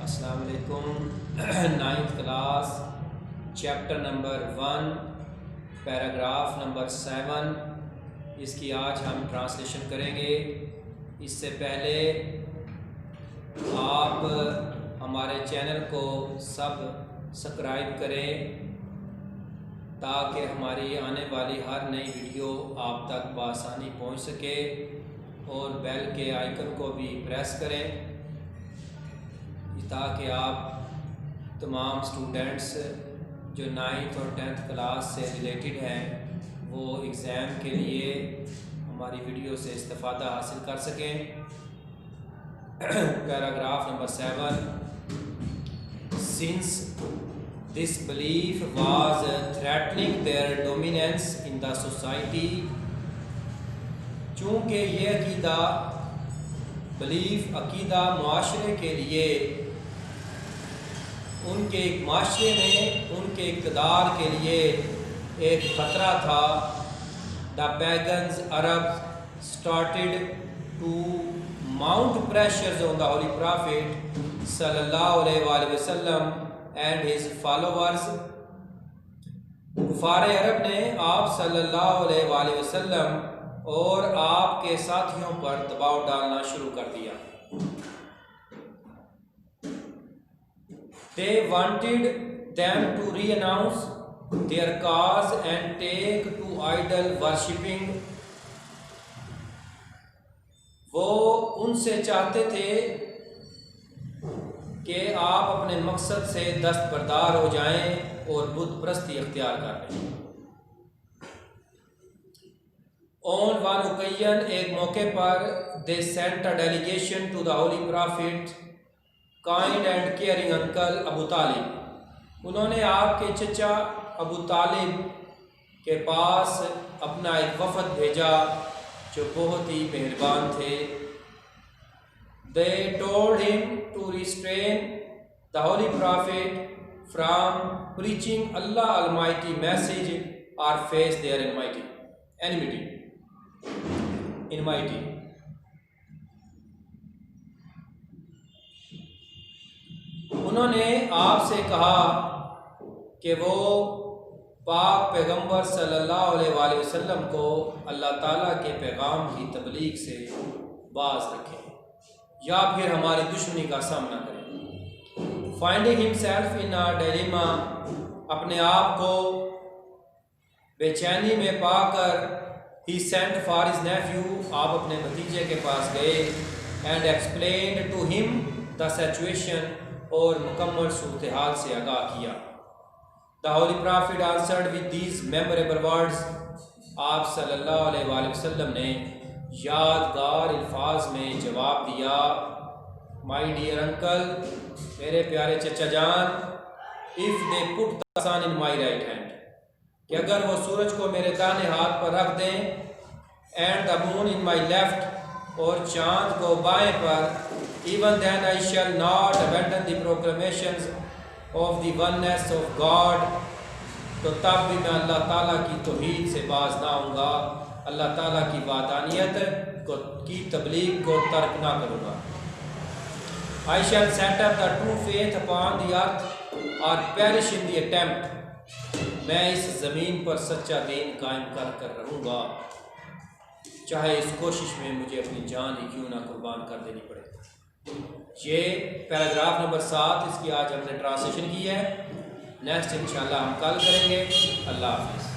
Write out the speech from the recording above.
السلام علیکم۔ 9th class chapter number 1 paragraph number 7 اس کی آج ہم ٹرانسلیشن کریں گے۔ اس سے پہلے آپ ہمارے چینل کو سبسکرائب کریں تاکہ ہماری آنے والی ہر نئی ویڈیو آپ تک بآسانی پہنچ سکے، اور بیل کے آئیکن کو بھی پریس کریں تاکہ آپ تمام اسٹوڈنٹس جو 9th اور 10th کلاس سے ریلیٹڈ ہیں وہ ایگزام کے لیے ہماری ویڈیو سے استفادہ حاصل کر سکیں۔ Paragraph number 7 Since this belief was threatening their dominance in the society، چونکہ یہ عقیدہ معاشرے کے لیے ان کے ایک معاشرے میں ان کے اقتدار کے لیے ایک خطرہ تھا۔ The pagans Arabs started to mount pressures on the Holy Prophet sallallahu alaihi wasallam and his followers۔ کفار عرب نے آپ صلی اللہ علیہ وآلہ وسلم اور آپ کے ساتھیوں پر دباؤ ڈالنا شروع کر دیا۔ They wanted them to renounce their cause and take to idol worshipping۔ وہ ان سے چاہتے تھے کہ آپ اپنے مقصد سے دستبردار ہو جائیں اور بت پرستی اختیار کر لیں۔ On one occasion، ایک موقع پر they sent a delegation to the Holy Prophet kind and caring uncle ابو طالب۔ انہوں نے آپ کے چچا ابو طالب کے پاس اپنا ایک وفد بھیجا جو بہت ہی مہربان تھے۔ They told him to restrain the Holy Prophet from preaching Allah Almighty message or face their enmity۔ انہوں نے آپ سے کہا کہ وہ پاک پیغمبر صلی اللہ علیہ وآلہ وسلم کو اللہ تعالیٰ کے پیغام کی تبلیغ سے باز رکھیں یا پھر ہماری دشمنی کا سامنا کریں۔ Finding himself in a dilemma، اپنے آپ کو بے چینی میں پا کر he sent for his nephew، آپ اپنے بھتیجے کے پاس گئے and explained to him the situation، اور مکمل صورتحال سے آگاہ کیا۔ The Holy Prophet answered with these memorable words، آپ صلی اللہ علیہ وآلہ وسلم نے یادگار الفاظ میں جواب دیا۔ My dear uncle، میرے پیارے چچا جان، if they put the sun in my right hand، کہ اگر وہ سورج کو میرے داہنے ہاتھ پر رکھ دیں and the moon in my left، اور چاند کو بائیں پر even then I shall not abandon the proclamations of the oneness of God، تو تب بھی میں اللہ تعالیٰ کی توحید سے باز نہ ہوں گا، اللہ تعالیٰ کی وحدانیت کی تبلیغ کو ترک نہ کروں گا۔ I shall set up the true faith upon the earth or perish in the attempt، میں اس زمین پر سچا دین قائم کر رہوں گا، چاہے اس کوشش میں مجھے اپنی جان ہی کیوں نہ قربان کر دینی پڑے۔ یہ پیراگراف نمبر 7 اس کی آج ہم نے ٹرانسلیشن کی ہے۔ نیکسٹ انشاءاللہ ہم کل کریں گے۔ اللہ حافظ۔